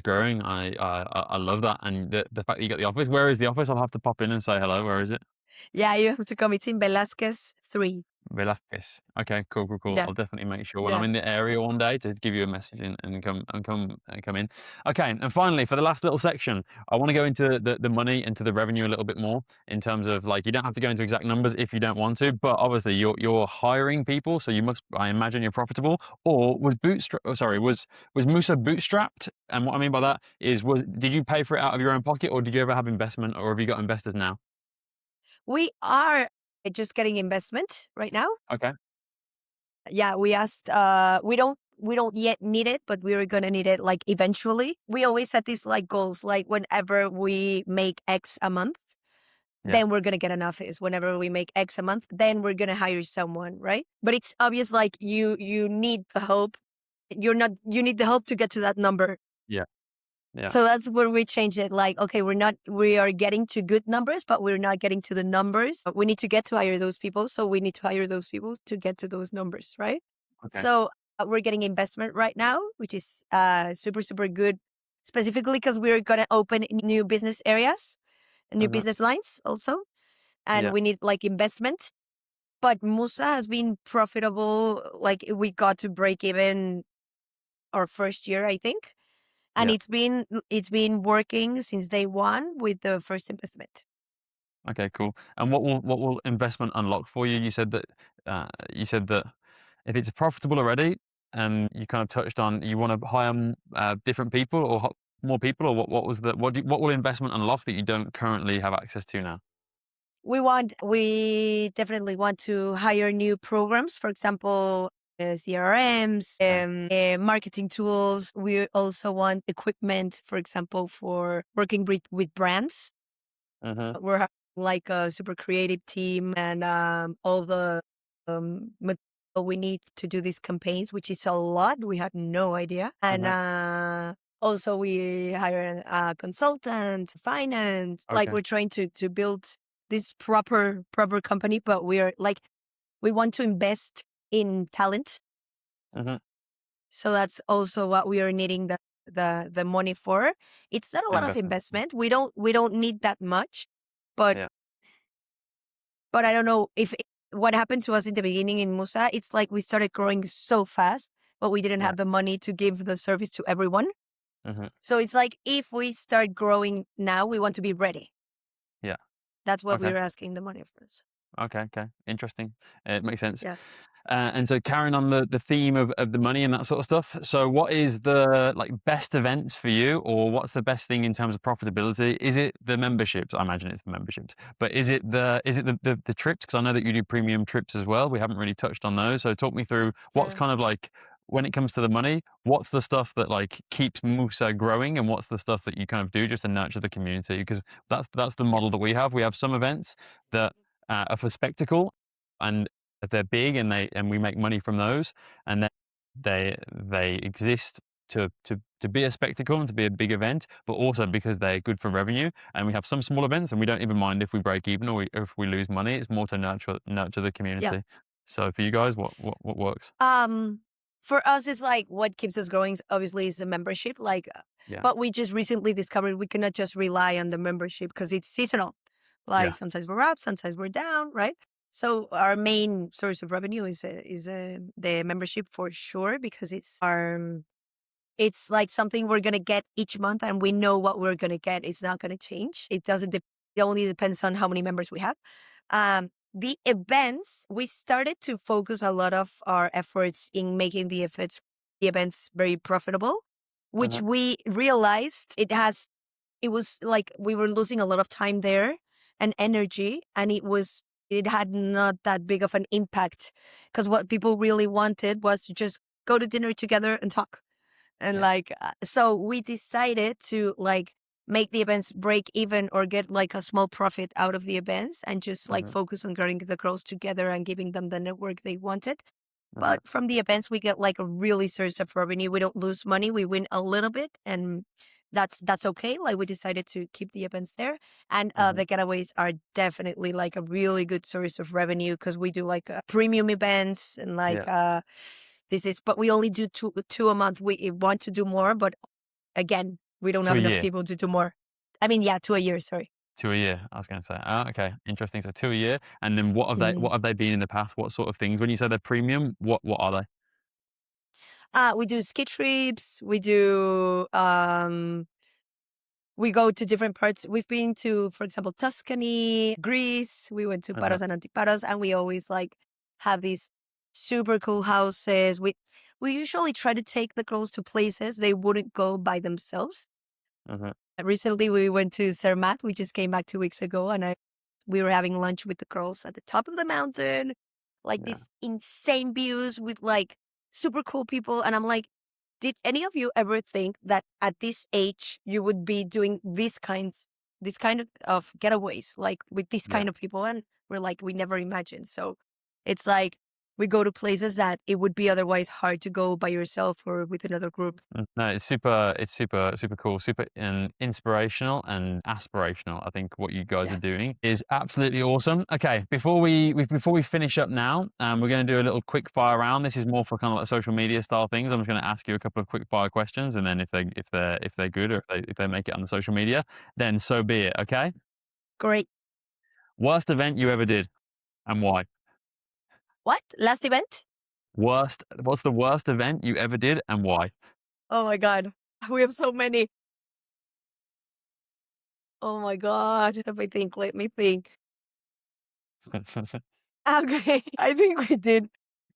growing. I love that, and the fact that you got the office. Where is the office? I'll have to pop in and say hello. Where is it? Yeah, you have to come. It's in Velázquez 3. Velázquez. Okay, cool. Yeah. I'll definitely make sure when I'm in the area one day to give you a message and come in. Okay, and finally for the last little section, I want to go into the money, into the revenue a little bit more in terms of, like, you don't have to go into exact numbers if you don't want to, but obviously you're hiring people, so you must, I imagine, you're profitable. Or was Musa bootstrapped? And what I mean by that is, did you pay for it out of your own pocket, or did you ever have investment, or have you got investors now? We are just getting investment right now. Okay. Yeah, we asked, we don't yet need it, but we're going to need it like eventually. We always set these like goals, like whenever we make X a month, then we're going to get an office. Whenever we make X a month, then we're going to hire someone, right? But it's obvious, like you need the help. You need the help to get to that number. Yeah. Yeah. So that's where we change it. Like, okay, we are getting to good numbers, but we're not getting to the numbers. We need to get to hire those people. So we need to hire those people to get to those numbers, right? Okay. So we're getting investment right now, which is super, super good, specifically because we're going to open new business areas, new business lines also. And we need like investment. But Musa has been profitable. Like we got to break even our first year, I think. And it's been working since day one with the first investment. Okay, cool. And what will investment unlock for you? You said that if it's profitable already, and you kind of touched on you want to hire different people or more people, or what will investment unlock that you don't currently have access to now? We definitely want to hire new programs, for example, CRMs, marketing tools. We also want equipment, for example, for working with brands. We're having like a super creative team and all the material we need to do these campaigns, which is a lot. We had no idea. And also we hire a consultant, finance. Okay. Like we're trying to build this proper company, but we want to invest in talent. So that's also what we are needing the money for. It's not a lot of investment. We don't need that much, but I don't know if what happened to us in the beginning in Musa. It's like we started growing so fast, but we didn't have the money to give the service to everyone. So it's like if we start growing now, we want to be ready. Yeah. That's what we were asking the money for. Okay. Interesting. It makes sense. Yeah. And so carrying on the theme of the money and that sort of stuff. So what is the best events for you, or what's the best thing in terms of profitability? Is it the memberships? I imagine it's the memberships, but is it the trips? Because I know that you do premium trips as well. We haven't really touched on those. So talk me through what's kind of like when it comes to the money, what's the stuff that like keeps Musa growing, and what's the stuff that you kind of do just to nurture the community? Because that's the Yeah. model that we have. We have some events that are for spectacle, and they're big, and we make money from those, and then they exist to be a spectacle and to be a big event, but also because they're good for revenue. And we have some small events, and we don't even mind if we break even or if we lose money. It's more to nurture the Yeah. community. So for you guys, what works? For us, it's like what keeps us growing obviously is the membership. Yeah, But we just recently discovered we cannot just rely on the membership because it's seasonal. Like yeah, sometimes we're up, sometimes we're down, right? So our main source of revenue is the membership for sure because it's like something we're gonna get each month and we know what we're gonna get. It's not gonna change. It doesn't. It only depends on how many members we have. The events, we started to focus a lot of our efforts in making the events very profitable, which uh-huh, we realized it was like we were losing a lot of time there and energy, and it had not that big of an impact because what people really wanted was to just go to dinner together and talk. And yeah, so we decided to like make the events break even or get like a small profit out of the events and just like uh-huh, focus on getting the girls together and giving them the network they wanted. uh-huh, But from the events, we get like a really source of revenue. We don't lose money. We win a little bit, and that's okay. Like we decided to keep the events there, and uh-huh, the getaways are definitely like a really good source of revenue because we do like premium events and yeah. but we only do two a month. We want to do more, but again, we don't To have a enough year, people to do more. I mean, yeah, 2 a year. Sorry. to a year. I was going to say. Okay, interesting. So 2 a year, and then Mm. what have they been in the past? What sort of things? When you say they're premium, what are they? We do ski trips. We go to different parts. We've been to, for example, Tuscany, Greece. We went to Uh-huh, Paros and Antiparos, and we always like have these super cool houses. We usually try to take the girls to places they wouldn't go by themselves. uh-huh, Recently, we went to Zermatt. We just came back 2 weeks ago, and we were having lunch with the girls at the top of the mountain, like yeah. these insane views with like super cool people. And I'm like, did any of you ever think that at this age you would be doing this kind of getaways, like with this Yeah. kind of people? And we're like, we never imagined. So it's like we go to places that it would be otherwise hard to go by yourself or with another group. No, it's super cool, super inspirational and aspirational. I think what you guys are Yeah. doing is absolutely awesome. Okay, before we finish up now, we're going to do a little quick fire round. This is more for kind of like social media style things. I'm just going to ask you a couple of quick fire questions, and then if they're good or if they make it on the social media, then so be it. Okay. Great. Worst event you ever did, and why? What? Last event? Worst. What's the worst event you ever did, and why? Oh my God. We have so many. Oh my God. Let me think. Let me think. Okay. I think we did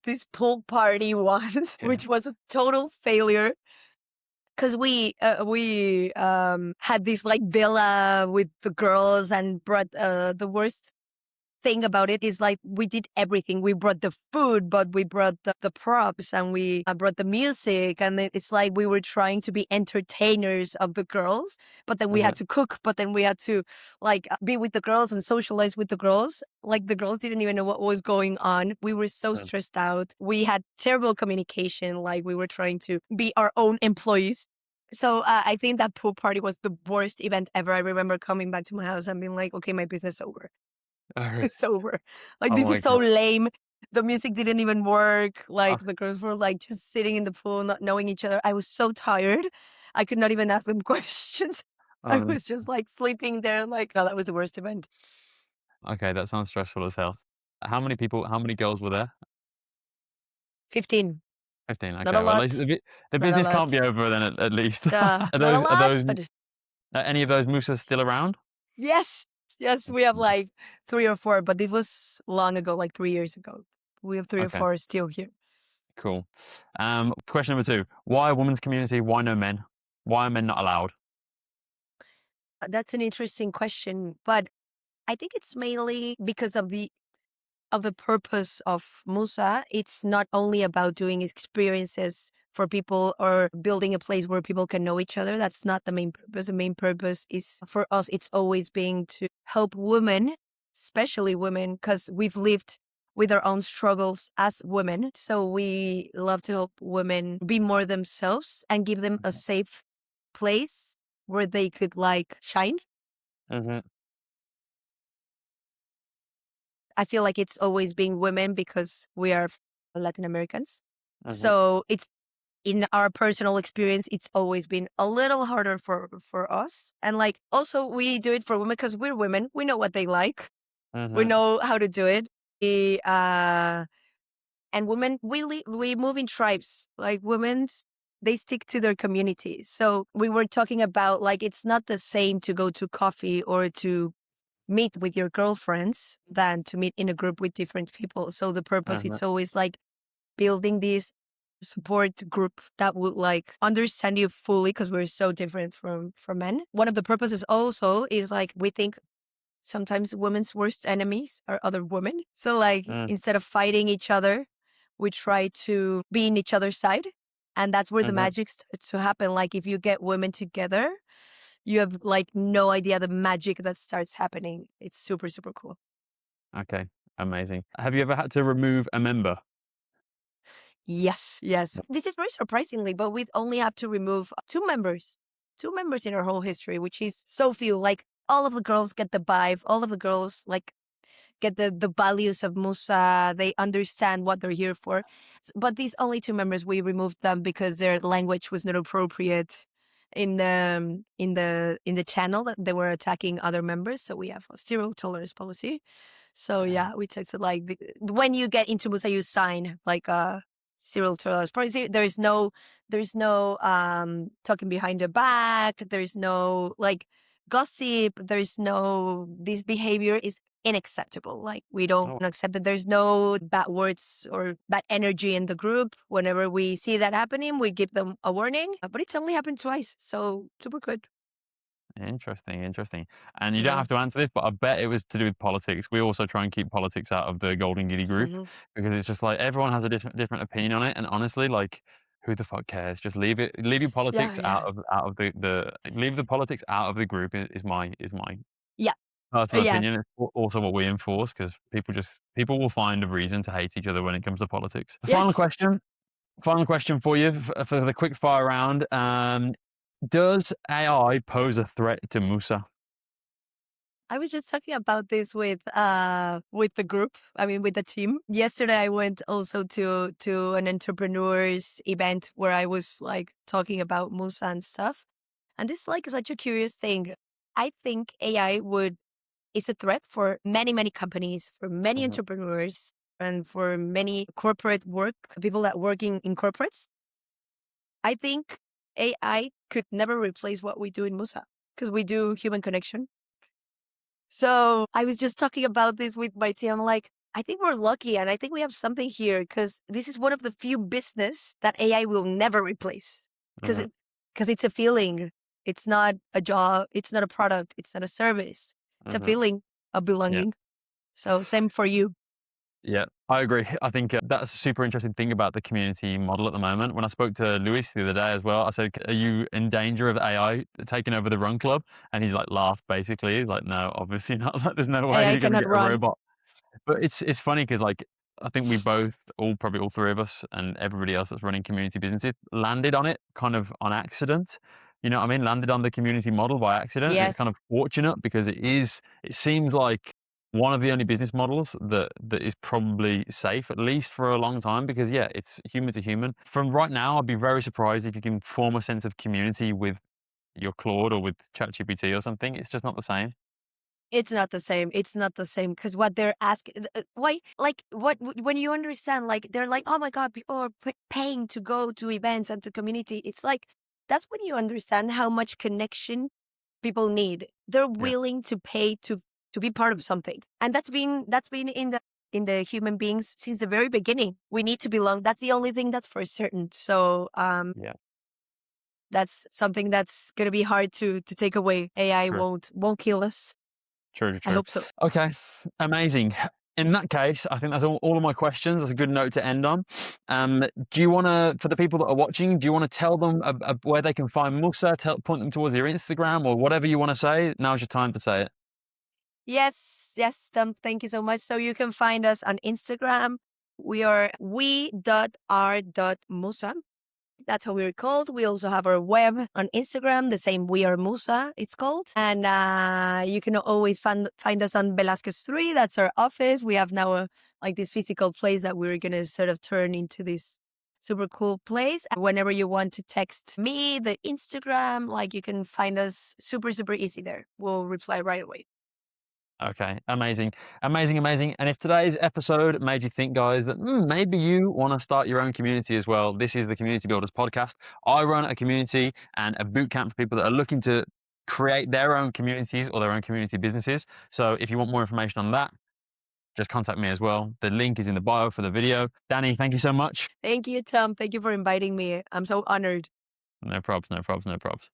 this pool party once, Yeah. which was a total failure. Cause we had this like villa with the girls and brought the worst thing about it is like we did everything. We brought the food, but we brought the props and we brought the music. And it's like we were trying to be entertainers of the girls, but then we Uh-huh. had to cook, but then we had to like be with the girls and socialize with the girls. Like the girls didn't even know what was going on. We were so Uh, stressed out. We had terrible communication. Like we were trying to be our own employees. So I think that pool party was the worst event ever. I remember coming back to my house and being like, okay, my business over. Oh, It's over. Like, oh this my is so God. lame. The music didn't even work. Oh, Like, the girls were like just sitting in the pool, not knowing each other. I was so tired. I could not even ask them questions. I oh, was just like sleeping there. Like, no, that was the worst event. okay, that sounds stressful as hell. How many girls were there? 15. 15. Not Okay, a well, at least lot. the Not a business can't lot. be over then at least. Not a Are lot, those but any of those Musas still around? yes. Yes, we have like 3 or 4, but it was long ago, like 3 years ago. We have three or Okay, four still here. cool. Question number two. Why a women's community? Why no men? Why are men not allowed? That's an interesting question, but I think it's mainly because of of the purpose of Musa, it's not only about doing experiences for people or building a place where people can know each other. That's not the main purpose. The main purpose is for us, it's always being to help women, especially women, because we've lived with our own struggles as women. So we love to help women be more themselves and give them a safe place where they could like shine. Mm-hmm. I feel like it's always been women because we are Latin Americans. Mm-hmm. So it's in our personal experience, it's always been a little harder for us. And like also we do it for women because we're women. We know what they like. We Mm-hmm. know how to do it. And women, we move in tribes. Like women, they stick to their communities. So we were talking about like it's not the same to go to coffee or to meet with your girlfriends than to meet in a group with different people. So the purpose, Mm-hmm. it's always like building this support group that would like understand you fully because we're so different from men. One of the purposes also is like we think sometimes women's worst enemies are other women. So like instead of fighting each other, we try to be in each other's side. And that's where the Mm-hmm. magic starts to happen. Like if you get women together, you have like no idea the magic that starts happening. It's super, super cool. Okay, amazing. Have you ever had to remove a member? Yes, yes. This is very surprisingly, but we only have to remove two members in our whole history, which is so few. Like all of the girls get the vibe, all of the girls like get the values of Musa. They understand what they're here for. But these only two members, we removed them because their language was not appropriate in the channel that they were attacking other members. So we have a zero tolerance policy. So yeah, we texted like when you get into Musa, you sign like a zero tolerance policy. There's no talking behind the back. There's no like gossip. There's no this behavior is unacceptable. Like we don't Oh, accept that. There's no bad words or bad energy in the group. Whenever we see that happening, we give them a warning. But it's only happened twice, so super good. interesting, interesting. And you don't Yeah. have to answer this, but I bet it was to do with politics. We also try and keep politics out of the Golden Giddy group because it's just like everyone has a different opinion on it. And honestly, like, who the fuck cares? Just leave it. Leave your Yeah. politics Yeah. out of the leave the politics out of the group is my Yeah. personal Yeah. opinion. It's also what we enforce because people will find a reason to hate each other when it comes to politics. Yes. Final question for you for the quick fire round. Does AI pose a threat to Musa? I was just talking about this with the group. I mean, with the team. Yesterday, I went also to an entrepreneurs event where I was like talking about Musa and stuff. And this is like such a curious thing. I think AI would is a threat for many companies, for many Mhm, entrepreneurs, and for many corporate work people that work in corporates. I think AI could never replace what we do in Musa because we do human connection. So I was just talking about this with my team. I'm like, I think we're lucky and I think we have something here because this is one of the few business that AI will never replace because mhm, because it's a feeling. It's not a job. It's not a product. It's not a service. It's a mhm. feeling of Yeah, belonging. So same for you. yeah, I agree. I think that's a super interesting thing about the community model at the moment. When I spoke to Luis the other day as well, I said, "Are you in danger of AI taking over the Run Club?" And he's like laughed basically. He's like, "No, obviously not. Like, there's no way AI you're going to cannot get a run. robot." But it's funny because like I think we both, probably all three of us, and everybody else that's running community businesses, landed on it kind of on accident. You know what I mean? Landed on the community model by accident, and it's kind Yes, of fortunate because it seems like one of the only business models that is probably safe at least for a long time because yeah, it's human to human. From right now, I'd be very surprised if you can form a sense of community with your Claude or with ChatGPT or something. It's just not the same. it's not the same. It's not the same because what they're asking, why, like, when you understand, like, they're like, oh my God, people are paying to go to events and to community. It's like, that's when you understand how much connection people need. They're Yeah, willing to pay to be part of something. And that's been in the human beings since the very beginning. We need to belong. That's the only thing that's for certain. So yeah, that's something that's gonna be hard to take away. AI true. won't kill us. True, I true. hope so. Okay, amazing. In that case, I think that's all of my questions. That's a good note to end on. Do you want to, for the people that are watching, do you want to tell them where they can find Musa, point them towards your Instagram or whatever you want to say? Now's your time to say it. Yes, Tom, thank you so much. So you can find us on Instagram. We are we.r.musa. That's how we're called. We also have our web on Instagram, the same We Are Musa, it's called. And you can always find us on Velasquez 3. That's our office. We have now this physical place that we're going to sort of turn into this super cool place. Whenever you want to text me, the Instagram, you can find us super, super easy there. We'll reply right away. Okay, amazing. And if today's episode made you think, guys, that maybe you want to start your own community as well, this is the Community Builders podcast. I run a community and a boot camp for people that are looking to create their own communities or their own community businesses. So if you want more information on that, just contact me as well. The link is in the bio for the video. Danny, thank you so much. Thank you, Tom. Thank you for inviting me. I'm so honored. No probs.